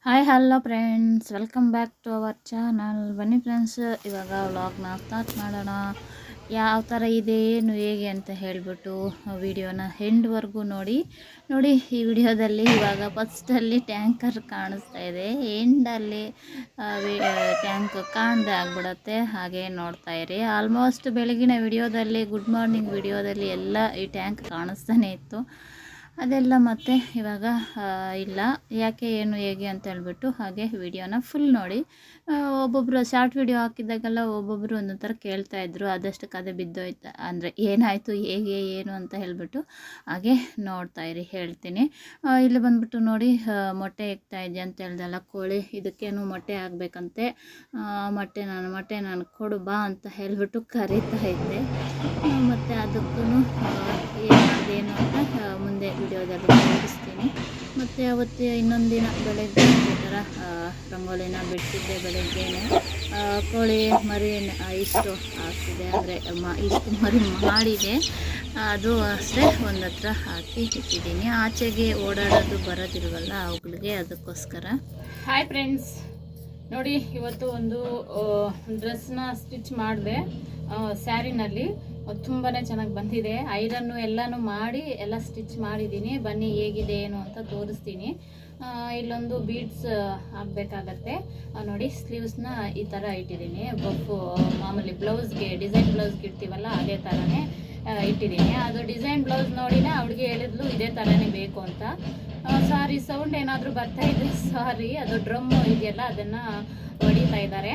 Hi hello friends, welcome back to our channel. ಬನ್ನಿ friends, ಇವಾಗ ವ್ಲಾಗ್ನ ಸ್ಟಾರ್ಟ್ ಮಾಡೋಣ. ಯಾವ ಥರ ಇದೆ ಏನು ಹೇಗೆ ಅಂತ ಹೇಳಿಬಿಟ್ಟು ವಿಡಿಯೋನ ಎಂಡ್ವರೆಗೂ ನೋಡಿ. ಈ ವಿಡಿಯೋದಲ್ಲಿ ಇವಾಗ ಫಸ್ಟಲ್ಲಿ ಟ್ಯಾಂಕರ್ ಕಾಣಿಸ್ತಾ ಇದೆ, ಎಂಡಲ್ಲಿ ಟ್ಯಾಂಕ್ ಕಾಣದೆ ಆಗ್ಬಿಡುತ್ತೆ. ಹಾಗೆ ನೋಡ್ತಾ ಇರಿ. ಆಲ್ಮೋಸ್ಟ್ ಬೆಳಗಿನ ವಿಡಿಯೋದಲ್ಲಿ, ಗುಡ್ ಮಾರ್ನಿಂಗ್ ವಿಡಿಯೋದಲ್ಲಿ ಎಲ್ಲ ಈ ಟ್ಯಾಂಕ್ ಕಾಣಿಸ್ತಾನೆ ಇತ್ತು. ಅದೆಲ್ಲ ಮತ್ತೆ ಇವಾಗ ಇಲ್ಲ. ಯಾಕೆ ಏನು ಹೇಗೆ ಅಂತ ಹೇಳ್ಬಿಟ್ಟು ಹಾಗೆ ವಿಡಿಯೋನ ಫುಲ್ ನೋಡಿ. ಒಬ್ಬೊಬ್ಬರು ಶಾರ್ಟ್ ವಿಡಿಯೋ ಹಾಕಿದಾಗೆಲ್ಲ ಒಬ್ಬೊಬ್ಬರು ಒಂದೊಂದು ಥರ ಕೇಳ್ತಾಯಿದ್ರು, ಆದಷ್ಟು ಕದೆ ಬಿದ್ದೋಯ್ತು ಅಂದರೆ ಏನಾಯಿತು ಹೇಗೆ ಏನು ಅಂತ ಹೇಳ್ಬಿಟ್ಟು ಹಾಗೆ ನೋಡ್ತಾಯಿರಿ, ಹೇಳ್ತೀನಿ. ಇಲ್ಲಿ ಬಂದ್ಬಿಟ್ಟು ನೋಡಿ, ಮೊಟ್ಟೆ ಇಕ್ತಾ ಇದೆಯಾ ಅಂತ ಹೇಳ್ದಲ್ಲ ಕೋಳಿ, ಇದಕ್ಕೇನು ಮೊಟ್ಟೆ ಆಗಬೇಕಂತೆ. ಮೊಟ್ಟೆ ನಾನು ಕೊಡು ಬಾ ಅಂತ ಹೇಳ್ಬಿಟ್ಟು ಕರೀತಾ ಇದ್ದೆ. ಮತ್ತು ಅದಕ್ಕೂ ಏನು ಅಂತ ಮುಂದೆ ವಿಡಿಯೋದಲ್ಲಿ ತೋರಿಸ್ತೀನಿ. ಮತ್ತು ಅವತ್ತು ಇನ್ನೊಂದು ದಿನ ಬೆಳಗ್ಗೆ ಈ ಥರ ರಂಗೋಲಿನ ಬಿಟ್ಟಿದ್ದೆ. ಬೆಳಗ್ಗೆನೇ ಕೋಳಿ ಮರಿ ಇಷ್ಟು ಆಗ್ತಿದೆ, ಅಂದರೆ ಇಷ್ಟು ಮರಿ ಮಾಡಿದೆ. ಅದು ಅಷ್ಟೇ ಒಂದು ಹತ್ರ ಹಾಕಿ ಇಟ್ಟಿದ್ದೀನಿ. ಆಚೆಗೆ ಓಡಾಡೋದು ಬರೋದಿಲ್ವಲ್ಲ ಅವುಗಳಿಗೆ, ಅದಕ್ಕೋಸ್ಕರ. ಹಾಯ್ ಫ್ರೆಂಡ್ಸ್, ನೋಡಿ ಇವತ್ತು ಒಂದು ಡ್ರೆಸ್ನ ಸ್ಟಿಚ್ ಮಾಡಿದೆ ಸ್ಯಾರಿನಲ್ಲಿ. ತುಂಬಾ ಚೆನ್ನಾಗಿ ಬಂದಿದೆ. ಐರನ್ನು ಎಲ್ಲನೂ ಮಾಡಿ ಎಲ್ಲ ಸ್ಟಿಚ್ ಮಾಡಿದ್ದೀನಿ. ಬನ್ನಿ ಹೇಗಿದೆ ಏನು ಅಂತ ತೋರಿಸ್ತೀನಿ. ಇಲ್ಲೊಂದು ಬೀಡ್ಸ್ ಹಾಕಬೇಕಾಗತ್ತೆ ನೋಡಿ. ಸ್ಲೀವ್ಸ್ನ ಈ ಥರ ಇಟ್ಟಿದ್ದೀನಿ. ಬಫು ಮಾಮೂಲಿ ಬ್ಲೌಸ್ಗೆ, ಡಿಸೈನ್ ಬ್ಲೌಸ್ಗೆ ಇಡ್ತೀವಲ್ಲ ಅದೇ ಥರನೇ ಇಟ್ಟಿದ್ದೀನಿ. ಅದು ಡಿಸೈನ್ ಬ್ಲೌಸ್ ನೋಡಿನೇ ಅವಳಿಗೆ ಹೇಳಿದ್ಲು ಇದೇ ಥರನೇ ಬೇಕು ಅಂತ. ಸಾರಿ, ಸೌಂಡ್ ಏನಾದರೂ ಬರ್ತಾ ಇದ್ರೆ ಸಾರಿ. ಅದು ಡ್ರಮ್ ಇದೆಯಲ್ಲ ಅದನ್ನು ಹೊಡಿತಾ ಇದ್ದಾರೆ.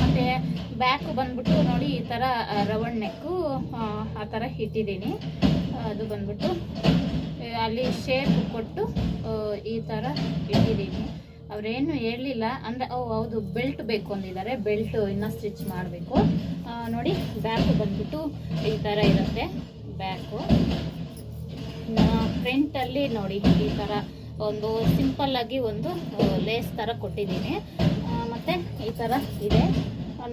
ಮತ್ತು ಬ್ಯಾಕು ಬಂದ್ಬಿಟ್ಟು ನೋಡಿ ಈ ಥರ ರೌಂಡ್ ನೆಕ್ಕು ಆ ಥರ ಇಟ್ಟಿದ್ದೀನಿ. ಅದು ಬಂದ್ಬಿಟ್ಟು ಅಲ್ಲಿ ಶೇಪ್ ಕೊಟ್ಟು ಈ ಥರ ಇಟ್ಟಿದ್ದೀನಿ. ಅವರೇನು ಹೇಳಲಿಲ್ಲ ಅಂದರೆ ಹೌದು ಬೆಲ್ಟ್ ಬೇಕು ಅಂದಿದ್ದಾರೆ. ಬೆಲ್ಟು ಇನ್ನೂ ಸ್ಟಿಚ್ ಮಾಡಬೇಕು ನೋಡಿ. ಬ್ಯಾಕು ಬಂದ್ಬಿಟ್ಟು ಈ ಥರ ಇರುತ್ತೆ. ಬ್ಯಾಕು ಫ್ರಂಟಲ್ಲಿ ನೋಡಿ ಈ ಥರ ಒಂದು ಸಿಂಪಲ್ಲಾಗಿ ಒಂದು ಲೇಸ್ ಥರ ಕೊಟ್ಟಿದ್ದೀನಿ. ಮತ್ತು ಈ ಥರ ಇದೆ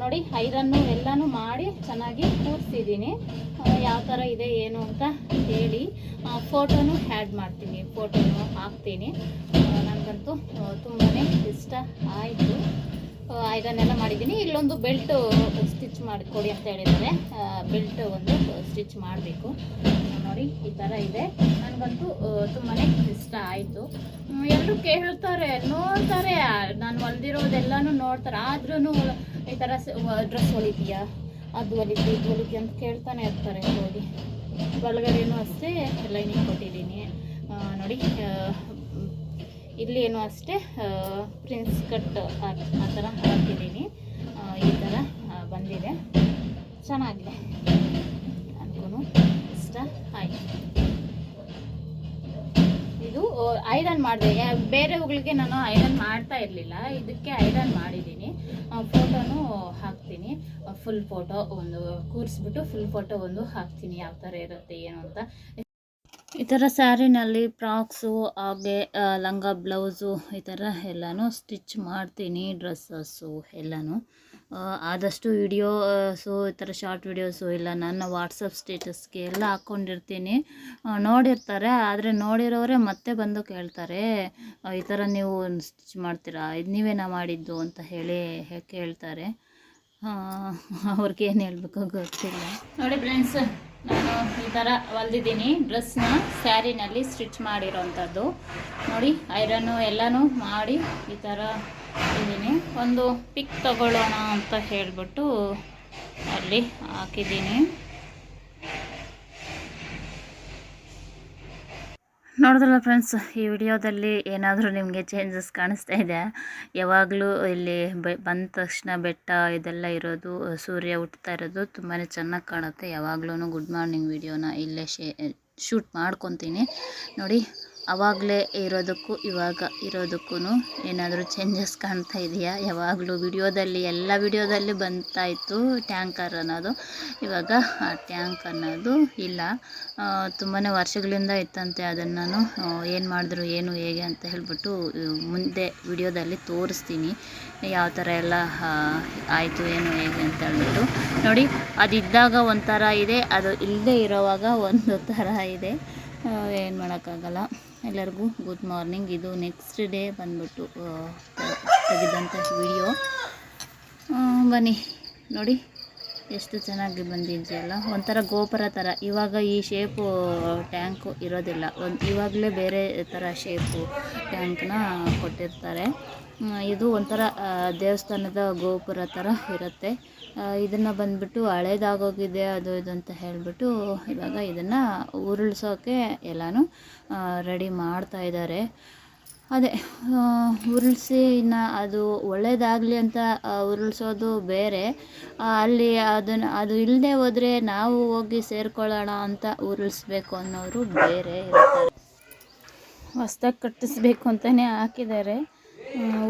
ನೋಡಿ. ಐರನ್ನು ಎಲ್ಲನೂ ಮಾಡಿ ಚೆನ್ನಾಗಿ ಕೂರಿಸಿದ್ದೀನಿ. ಯಾವ ಥರ ಇದೆ ಏನು ಅಂತ ಹೇಳಿ ಫೋಟೋನು ಆ್ಯಡ್ ಮಾಡ್ತೀನಿ, ಫೋಟೋನು ಹಾಕ್ತೀನಿ. ನನಗಂತೂ ತುಂಬಾ ಇಷ್ಟ ಆಯಿತು. ಐರನ್ ಎಲ್ಲ ಮಾಡಿದ್ದೀನಿ. ಇಲ್ಲೊಂದು ಬೆಲ್ಟು ಸ್ಟಿಚ್ ಮಾಡಿಕೊಡಿ ಅಂತ ಹೇಳಿದ್ದಾರೆ. ಬೆಲ್ಟ್ ಒಂದು ಸ್ಟಿಚ್ ಮಾಡಬೇಕು ನೋಡಿ. ಈ ಥರ ಇದೆ. ನನಗಂತೂ ತುಂಬಾ ಇಷ್ಟ ಆಯಿತು. ಎಲ್ಲರೂ ಕೇಳ್ತಾರೆ, ನೋಡ್ತಾರೆ, ನಾನು ಹೊಲ್ದಿರೋದೆಲ್ಲನೂ ನೋಡ್ತಾರೆ. ಆದ್ರೂ ಈ ಥರ ಡ್ರೆಸ್ ಹೊಲಿತೀಯಾ, ಅದು ಹೊಲಿತೀಯ ಇದು ಹೊಲಿತೀಯ ಅಂತ ಕೇಳ್ತಾನೆ ಇರ್ತಾರೆ. ಹೋಗಿ ಒಳಗಡೆನೂ ಅಷ್ಟೇ ಲೈನಿಂಗ್ ಕೊಟ್ಟಿದ್ದೀನಿ ನೋಡಿ. ಇಲ್ಲೇನು ಅಷ್ಟೇ ಪ್ರಿನ್ಸ್ ಕಟ್ ಆ ಥರ ಹಾಕಿದ್ದೀನಿ. ಈ ಥರ ಬಂದಿದೆ, ಚೆನ್ನಾಗಿದೆ. ನನಗೂ ಇಷ್ಟ ಆಯಿತು. ಇದು ಐರನ್ ಮಾಡಿದೆ. ಬೇರೆವುಗಳಿಗೆ ನಾನು ಐರನ್ ಮಾಡ್ತಾ ಇರಲಿಲ್ಲ, ಇದಕ್ಕೆ ಐರನ್ ಮಾಡಿದ್ದೀನಿ. ಫೋಟೋನು ಹಾಕ್ತೀನಿ. ಫುಲ್ ಫೋಟೋ ಒಂದು ಕೂರಿಸ್ಬಿಟ್ಟು ಫುಲ್ ಫೋಟೋ ಒಂದು ಹಾಕ್ತೀನಿ, ಯಾವ ಥರ ಇರುತ್ತೆ ಏನು ಅಂತ. ಈ ಥರ ಸ್ಯಾರಿನಲ್ಲಿ ಫ್ರಾಕ್ಸು ಹಾಗೆ ಲಂಗ ಬ್ಲೌಸು ಈ ಥರ ಎಲ್ಲನೂ ಸ್ಟಿಚ್ ಮಾಡ್ತೀನಿ. ಡ್ರೆಸ್ಸಸ್ಸು ಎಲ್ಲನೂ ಆದಷ್ಟು ವಿಡಿಯೋಸು, ಈ ಥರ ಶಾರ್ಟ್ ವಿಡಿಯೋಸು ಇಲ್ಲ ನನ್ನ ವಾಟ್ಸಪ್ ಸ್ಟೇಟಸ್ಗೆ ಎಲ್ಲ ಹಾಕ್ಕೊಂಡಿರ್ತೀನಿ. ನೋಡಿರ್ತಾರೆ, ಆದರೆ ನೋಡಿರೋರೆ ಮತ್ತೆ ಬಂದು ಕೇಳ್ತಾರೆ, ಈ ಥರ ನೀವು ಸ್ಟಿಚ್ ಮಾಡ್ತೀರಾ, ಇದು ನೀವೇನಾ ಮಾಡಿದ್ದು ಅಂತ ಹೇಳಿ ಕೇಳ್ತಾರೆ. ಅವ್ರಿಗೆ ಏನು ಹೇಳಬೇಕು ಗೊತ್ತಿಲ್ಲ ನೋಡಿ. ಫ್ರೆಂಡ್ಸ್, ನಾನು ಈ ಥರ ಹೊಲ್ದಿದ್ದೀನಿ. ಡ್ರೆಸ್ನ ಸ್ಯಾರಿನಲ್ಲಿ ಸ್ಟಿಚ್ ಮಾಡಿರೋವಂಥದ್ದು ನೋಡಿ. ಐರನ್ನು ಎಲ್ಲನೂ ಮಾಡಿ ಈ ಥರ ಇದ್ದೀನಿ. ಒಂದು ಪಿಕ್ ತಗೊಳ್ಳೋಣ ಅಂತ ಹೇಳಿಬಿಟ್ಟು ಅಲ್ಲಿ ಹಾಕಿದ್ದೀನಿ. ನೋಡಿದ್ರಲ್ಲ ಫ್ರೆಂಡ್ಸ್, ಈ ವಿಡಿಯೋದಲ್ಲಿ ಏನಾದರೂ ನಿಮಗೆ ಚೇಂಜಸ್ ಕಾಣಿಸ್ತಾ ಇದೆ? ಯಾವಾಗಲೂ ಇಲ್ಲಿ ಬಂದ ತಕ್ಷಣ ಬೆಟ್ಟ ಇದೆಲ್ಲ ಇರೋದು, ಸೂರ್ಯ ಹುಟ್ತಾ ಇರೋದು ತುಂಬಾ ಚೆನ್ನಾಗಿ ಕಾಣುತ್ತೆ. ಯಾವಾಗಲೂ ಗುಡ್ ಮಾರ್ನಿಂಗ್ ವಿಡಿಯೋನ ಇಲ್ಲೇ ಶೂಟ್ ಮಾಡ್ಕೊತೀನಿ ನೋಡಿ. ಆವಾಗಲೇ ಇರೋದಕ್ಕೂ ಇವಾಗ ಇರೋದಕ್ಕೂ ಏನಾದರೂ ಚೇಂಜಸ್ ಕಾಣ್ತಾ ಇದೆಯಾ? ಯಾವಾಗಲೂ ವಿಡಿಯೋದಲ್ಲಿ ಎಲ್ಲ ವಿಡಿಯೋದಲ್ಲಿ ಬಂತಾ ಇತ್ತು ಟ್ಯಾಂಕರ್ ಅನ್ನೋದು, ಇವಾಗ ಆ ಟ್ಯಾಂಕ್ ಅನ್ನೋದು ಇಲ್ಲ. ತುಂಬಾ ವರ್ಷಗಳಿಂದ ಇತ್ತಂತೆ. ಅದನ್ನು ನಾನು ಏನು ಮಾಡಿದ್ರು ಏನು ಹೇಗೆ ಅಂತ ಹೇಳ್ಬಿಟ್ಟು ಮುಂದೆ ವಿಡಿಯೋದಲ್ಲಿ ತೋರಿಸ್ತೀನಿ, ಯಾವ ಥರ ಎಲ್ಲ ಆಯಿತು ಏನು ಹೇಗೆ ಅಂತ ಹೇಳ್ಬಿಟ್ಟು ನೋಡಿ. ಅದಿದ್ದಾಗ ಒಂಥರ ಇದೆ, ಅದು ಇಲ್ಲದೆ ಇರೋವಾಗ ಒಂದು ಥರ ಇದೆ. ಏನು ಮಾಡೋಕ್ಕಾಗಲ್ಲ. ಎಲ್ಲರಿಗೂ ಗುಡ್ ಮಾರ್ನಿಂಗ್. ಇದು ನೆಕ್ಸ್ಟ್ ಡೇ ಬಂದ್ಬಿಟ್ಟು ತೆಗೆದಂಥ ವಿಡಿಯೋ. ಬನ್ನಿ ನೋಡಿ ಎಷ್ಟು ಚೆನ್ನಾಗಿ ಬಂದಿದೆಯಲ್ಲ, ಒಂಥರ ಗೋಪುರ ಥರ. ಇವಾಗ ಈ ಶೇಪು ಟ್ಯಾಂಕು ಇರೋದಿಲ್ಲ, ಇವಾಗಲೇ ಬೇರೆ ಥರ ಶೇಪು ಟ್ಯಾಂಕ್ನ ಕೊಟ್ಟಿರ್ತಾರೆ. ಇದು ಒಂಥರ ದೇವಸ್ಥಾನದ ಗೋಪುರ ಥರ ಇರುತ್ತೆ. ಇದನ್ನು ಬಂದ್ಬಿಟ್ಟು ಹಳೇದಾಗೋಗಿದೆ ಅದು ಇದು ಅಂತ ಹೇಳಿಬಿಟ್ಟು ಇವಾಗ ಇದನ್ನು ಉರುಳಿಸೋಕ್ಕೆ ಎಲ್ಲನೂ ರೆಡಿ ಮಾಡ್ತಾ ಇದ್ದಾರೆ. ಅದೇ ಉರುಳಿಸಿ ಇನ್ನು ಅದು ಒಳ್ಳೆಯದಾಗಲಿ ಅಂತ ಉರುಳಿಸೋದು ಬೇರೆ, ಅಲ್ಲಿ ಅದು ಇಲ್ಲದೆ ಹೋದರೆ ನಾವು ಹೋಗಿ ಸೇರ್ಕೊಳ್ಳೋಣ ಅಂತ ಉರುಳಿಸ್ಬೇಕು ಅನ್ನೋರು ಬೇರೆ ಇರ್ತಾರೆ. ಹೊಸ್ದಾಗಿ ಕಟ್ಟಿಸ್ಬೇಕು ಅಂತಲೇ ಹಾಕಿದ್ದಾರೆ,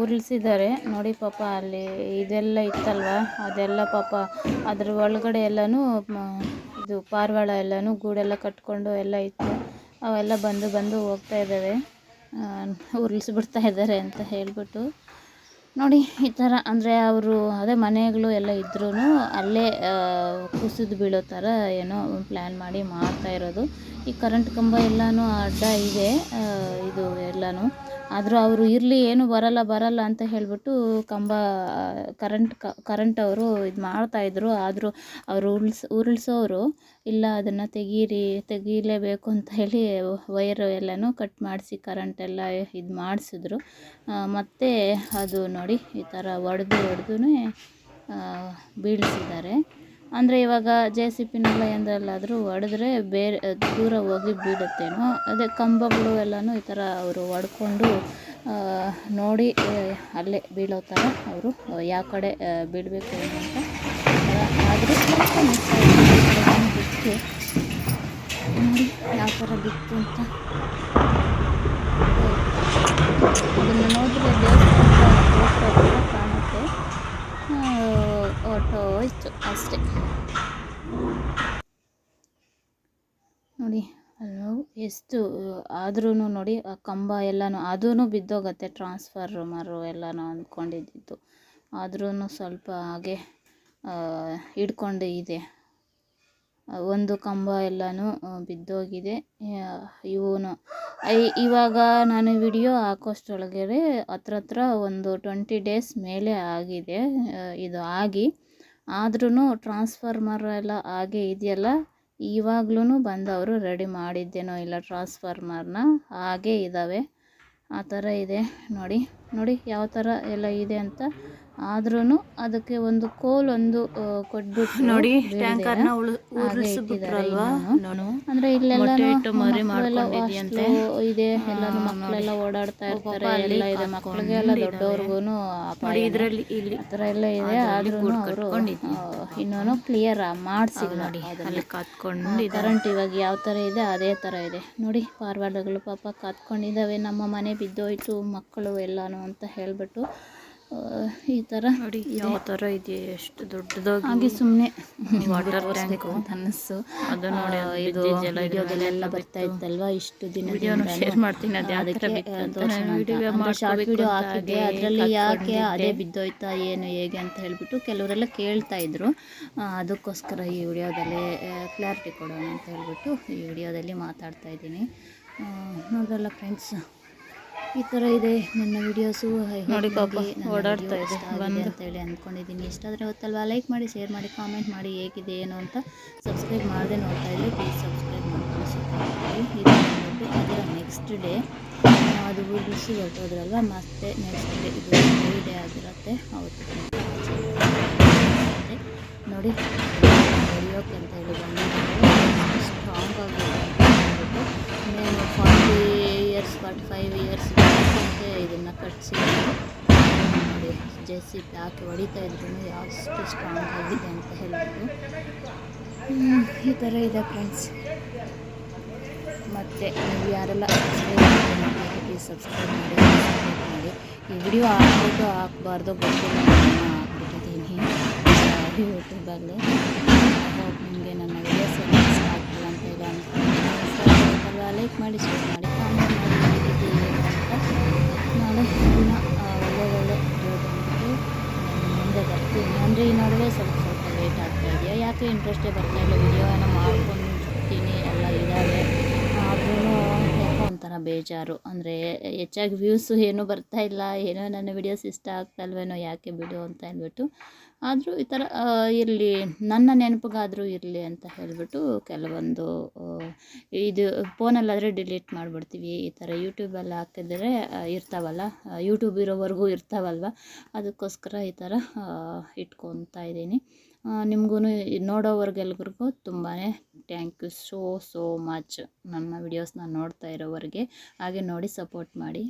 ಉರುಳಿಸಿದ್ದಾರೆ ನೋಡಿ. ಪಾಪ ಅಲ್ಲಿ ಇದೆಲ್ಲ ಇತ್ತಲ್ವ, ಅದೆಲ್ಲ ಪಾಪ ಅದ್ರ ಒಳಗಡೆ ಎಲ್ಲನೂ ಇದು ಪಾರಿವಾಳ ಎಲ್ಲನೂ ಗೂಡೆಲ್ಲ ಕಟ್ಕೊಂಡು ಎಲ್ಲ ಇತ್ತು, ಅವೆಲ್ಲ ಬಂದು ಹೋಗ್ತಾ ಇದ್ದಾವೆ. ಉರುಳಿಸ್ಬಿಡ್ತಾ ಇದ್ದಾರೆ ಅಂತ ಹೇಳಿಬಿಟ್ಟು ನೋಡಿ. ಈ ಥರ ಅಂದರೆ ಅವರು ಅದೇ ಮನೆಗಳು ಎಲ್ಲ ಇದ್ರೂ ಅಲ್ಲೇ ಕುಸಿದು ಬೀಳೋ ಥರ ಏನೋ ಪ್ಲ್ಯಾನ್ ಮಾಡಿ ಮಾಡ್ತಾ ಇರೋದು. ಈ ಕರೆಂಟ್ ಕಂಬ ಎಲ್ಲನೂ ಅಡ್ಡ ಇದೆ, ಇದು ಎಲ್ಲನೂ. ಆದರೂ ಅವರು ಇರಲಿ ಏನು ಬರಲ್ಲ ಅಂತ ಹೇಳಿಬಿಟ್ಟು ಕಂಬ ಕರೆಂಟ್ ಅವರು ಇದು ಮಾಡ್ತಾಯಿದ್ರು. ಆದರೂ ಅವರು ಉರುಳಿಸೋರು ಇಲ್ಲ, ಅದನ್ನು ತೆಗೀಲೇಬೇಕು ಅಂತ ಹೇಳಿ ವೈರು ಎಲ್ಲನೂ ಕಟ್ ಮಾಡಿಸಿ ಕರೆಂಟೆಲ್ಲ ಇದು ಮಾಡಿಸಿದ್ರು. ಮತ್ತು ಅದು ನೋಡಿ ಈ ಥರ ಹೊಡೆದು ಬೀಳಿಸಿದ್ದಾರೆ. ಅಂದರೆ ಇವಾಗ JCBನೆಲ್ಲ ಎಂದಲ್ಲಾದರೂ ಹೊಡೆದ್ರೆ ಬೇರೆ ದೂರ ಹೋಗಿ ಬೀಳುತ್ತೇನೋ, ಅದೇ ಕಂಬಗಳು ಎಲ್ಲನೂ ಈ ಥರ ಅವರು ಹೊಡ್ಕೊಂಡು ನೋಡಿ ಅಲ್ಲೇ ಬೀಳೋ ಥರ ಅವರು ಯಾವ ಕಡೆ ಬೀಳಬೇಕು ಅಂತ ಆದರೂ ಬಿಟ್ಟು ನೋಡಿ ಯಾವ ಥರ ಬಿತ್ತು ಅಂತ. ಅದನ್ನು ನೋಡಿದ್ರೆ ದೇವಸ್ಥಾನದ ಕಾಣುತ್ತೆ, ಹೊರಟೋಯ್ತು ಅಷ್ಟೇ ನೋಡಿ. ಅಲ್ಲೋ ಎಷ್ಟು ಆದ್ರೂ ನೋಡಿ ಆ ಕಂಬ ಎಲ್ಲನೂ ಅದೂ ಬಿದ್ದೋಗತ್ತೆ, ಟ್ರಾನ್ಸ್ಫಾರ್ಮರು ಎಲ್ಲನೂ ಅಂದ್ಕೊಂಡಿದ್ದು. ಆದ್ರೂ ಸ್ವಲ್ಪ ಹಾಗೆ ಹಿಡ್ಕೊಂಡು ಇದೆ, ಒಂದು ಕಂಬ ಎಲ್ಲನೂ ಬಿದ್ದೋಗಿದೆ. ಇವಾಗ ನಾನು ವಿಡಿಯೋ ಹಾಕೋಷ್ಟೊಳಗೆ ಹತ್ರ ಒಂದು 20 ಡೇಸ್ ಮೇಲೆ ಆಗಿದೆ ಇದು ಆಗಿ. ಆದ್ರೂ ಟ್ರಾನ್ಸ್ಫಾರ್ಮರ್ ಎಲ್ಲ ಹಾಗೆ ಇದೆಯಲ್ಲ, ಇವಾಗ್ಲೂ ಬಂದವರು ರೆಡಿ ಮಾಡಿದ್ದೇನೋ ಇಲ್ಲ ಟ್ರಾನ್ಸ್ಫಾರ್ಮರ್ನ, ಹಾಗೇ ಇದ್ದಾವೆ. ಆ ಥರ ಇದೆ ನೋಡಿ ಯಾವ ಥರ ಎಲ್ಲ ಇದೆ ಅಂತ. ಆದ್ರೂ ಅದಕ್ಕೆ ಒಂದು ಕೋಲೊಂದು ಕೊಟ್ಬಿಟ್ಟು ನೋಡಿ ಟ್ಯಾಂಕರ್ನ ಉರುಳಿಸಿಬಿಟ್ರಲ್ವಾ. ಅಂದರೆ ಇಲ್ಲೆಲ್ಲ ಇದೆ, ಎಲ್ಲ ಮಕ್ಕಳೆಲ್ಲ ಓಡಾಡ್ತಾ ಇರ್ತಾರೆ, ಎಲ್ಲ ಇದೆ, ಮಕ್ಕಳಿಗೆ ಎಲ್ಲ ದೊಡ್ಡವ್ರಿಗೂ ಇದರಲ್ಲಿ ಇಲ್ಲಿ ಆ ಥರ ಎಲ್ಲ ಇದೆ. ಆದ್ರೂ ಅವರು ಇನ್ನೂ ಕ್ಲಿಯರ್ ಮಾಡಿಸಿಲ್ಲ ನೋಡಿ. ಅಲ್ಲಿ ಕಾತ್ಕೊಂಡು ಕರೆಂಟ್ ಇವಾಗ ಯಾವ ಥರ ಇದೆ ಅದೇ ಥರ ಇದೆ ನೋಡಿ. ಪಾರಿವಾಳಗಳು ಪಾಪ ಕಾತ್ಕೊಂಡಿದ್ದಾವೆ, ನಮ್ಮ ಮನೆ ಬಿದ್ದೋಯ್ತು ಮಕ್ಕಳು ಎಲ್ಲನೂ ಅಂತ ಹೇಳಿಬಿಟ್ಟು. ಈ ಥರ ನೋಡಿ ಯಾವ ಥರ ಇದೆ, ಎಷ್ಟು ದೊಡ್ಡದಾಗಿ ಹಾಗೆ ಸುಮ್ಮನೆ ವಾಟರ್ ಟ್ಯಾಂಕ್ ಅಂತ ಅನ್ನಿಸ್ತು. ಅದು ನೋಡಿ ಇದು ವಿಡಿಯೋದಲ್ಲೆಲ್ಲ ಬರ್ತಾ ಇತ್ತಲ್ವ ಇಷ್ಟು ದಿನ ಶೇರ್ ಮಾಡ್ತೀನಿ. ಅದಕ್ಕೆ ಶಾರ್ಟ್ ವಿಡಿಯೋ ಹಾಕಿದ್ದೆ, ಅದರಲ್ಲಿ ಯಾಕೆ ಅದೇ ಬಿದ್ದೋಯ್ತಾ ಏನು ಹೇಗೆ ಅಂತ ಹೇಳಿಬಿಟ್ಟು ಕೆಲವರೆಲ್ಲ ಕೇಳ್ತಾ ಇದ್ರು. ಅದಕ್ಕೋಸ್ಕರ ಈ ವಿಡಿಯೋದಲ್ಲಿ ಕ್ಲಾರಿಟಿ ಕೊಡೋಣ ಅಂತ ಹೇಳ್ಬಿಟ್ಟು ಈ ವಿಡಿಯೋದಲ್ಲಿ ಮಾತಾಡ್ತಾ ಇದ್ದೀನಿ. ನೋಡ್ರಲ್ಲ ಫ್ರೆಂಡ್ಸ್, ಈ ಥರ ಇದೆ ನನ್ನ ವಿಡಿಯೋಸು. ನೋಡಿ ಪಾಪ ಓಡಾಡ್ತಾ ಇದೆ ಅಂತೇಳಿ ಅಂದ್ಕೊಂಡಿದ್ದೀನಿ. ಇಷ್ಟ ಆದರೆ ಗೊತ್ತಲ್ವಾ, ಲೈಕ್ ಮಾಡಿ, ಶೇರ್ ಮಾಡಿ, ಕಾಮೆಂಟ್ ಮಾಡಿ ಹೇಗಿದೆ ಏನು ಅಂತ. ಸಬ್ಸ್ಕ್ರೈಬ್ ಮಾಡದೆ ನೋಡ್ತಾ ಇದ್ದರೆ ಪ್ಲೀಸ್ ಸಬ್ಸ್ಕ್ರೈಬ್ ಮಾಡ್ಕೊಂಡು ಇದು ಬಂದ್ಬಿಟ್ಟು ಅದರ ನೆಕ್ಸ್ಟ್ ಡೇ ಅದು ಉರುಳಿಸಿ ಹೊರಟೋದ್ರಲ್ವ, ಮತ್ತೆ ನೆಕ್ಸ್ಟ್ ಡೇ ಇದು 3 ಡೇ ಆಗಿರುತ್ತೆ ಅವತ್ತು ನೋಡಿ. ಹೊಡಿಯೋಕೆ ಅಂತ ಹೇಳಿ ಬಂದಿದ್ದಾರೆ, ಸ್ಟ್ರಾಂಗ್ ಆಗಿದೆ ಅಂದ್ಬಿಟ್ಟು. ಇನ್ನೇನು 45 ಇಯರ್ಸ್ ಅಂತ ಇದನ್ನು ಕಟ್ಟಿಸಿ ನೋಡಿ JCB ಹಾಕಿ ಹೊಡಿತಾ ಇದ್ರು ಎಷ್ಟು ಸ್ಟ್ರಾಂಗ್ ಆಗಿದೆ ಅಂತ ಹೇಳ್ಬಿಟ್ಟು. ಈ ಥರ ಇದೆ ಫ್ರೆಂಡ್ಸ್. ಮತ್ತು ನೀವು ಯಾರೆಲ್ಲ ಪ್ಲೀಸ್ ಸಬ್ಸ್ಕ್ರೈಬ್ ಮಾಡಿ. ಈ ವಿಡಿಯೋ ಹಾಕಬಾರ್ದು ಗೊತ್ತಿಲ್ಲ, ಹಾಕ್ಬಿಟ್ಟಿದ್ದೀನಿ ಯೂಟ್ಯೂಬಲ್ಲಿ. ನಿಮಗೆ ನನ್ನ ವಿಡಿಯೋಸ್ ಎಲ್ಲ ಇಷ್ಟ ಆಗ್ತಿಲ್ಲ ಅಂತ ಹೇಳಿ ಅಂದ್ಕೊಂಡು ಲೈಕ್ ಮಾಡಿ, ಶೇರ್ ಮಾಡಿ, ಕಾಮೆಂಟ್ ಮಾಡಿ ಹೇಗಿದ್ದೀವಿ ಅಂತ. ನಾಳೆ ದಿನ ಒಳ್ಳೆ ವಿಡಿಯೋ ಬಂದ್ಬಿಟ್ಟು ಮುಂದೆ ಬರ್ತೀನಿ. ಅಂದರೆ ಈ ನಡುವೆ ಸ್ವಲ್ಪ ಲೇಟ್ ಆಗ್ತಾ ಇದೆಯಾ, ಯಾಕೆ ಇಂಟ್ರೆಸ್ಟೇ ಬರ್ತಾಯಿಲ್ಲ. ವಿಡಿಯೋನ ಮಾಡ್ಕೊಂಡಿರ್ತೀನಿ ಎಲ್ಲ ಇದ್ದಾವೆ, ಆದ್ರೂ ಯಾಕೋ ಒಂಥರ ಒಂಥರ ಬೇಜಾರು. ಅಂದರೆ ಹೆಚ್ಚಾಗಿ ವ್ಯೂಸು ಏನೂ ಬರ್ತಾ ಇಲ್ಲ, ಏನೋ ನನ್ನ ವಿಡಿಯೋಸ್ ಇಷ್ಟ ಆಗ್ತಲ್ವೇನೋ ಯಾಕೆ ಬಿಡು ಅಂತ ಹೇಳ್ಬಿಟ್ಟು, ಆದರೂ ಈ ಥರ ಇರಲಿ, ನನ್ನ ನೆನಪಿಗಾದರೂ ಇರಲಿ ಅಂತ ಹೇಳಿಬಿಟ್ಟು ಕೆಲವೊಂದು ಇದು ಫೋನಲ್ಲಾದರೆ ಡಿಲೀಟ್ ಮಾಡಿಬಿಡ್ತೀವಿ. ಈ ಥರ ಯೂಟ್ಯೂಬಲ್ಲಿ ಹಾಕಿದ್ರೆ ಇರ್ತಾವಲ್ಲ, ಯೂಟ್ಯೂಬ್ ಇರೋವರೆಗೂ ಇರ್ತಾವಲ್ವ, ಅದಕ್ಕೋಸ್ಕರ ಈ ಥರ ಇಟ್ಕೊತಾ ಇದ್ದೀನಿ. ನಿಮಗೂ ನೋಡೋವ್ರಿಗೆಲ್ರಿಗೂ ತುಂಬಾ ಥ್ಯಾಂಕ್ ಯು ಸೋ ಮಚ್ ನನ್ನ ವಿಡಿಯೋಸ್ನ ನೋಡ್ತಾ ಇರೋವರೆಗೆ. ಹಾಗೆ ನೋಡಿ ಸಪೋರ್ಟ್ ಮಾಡಿ.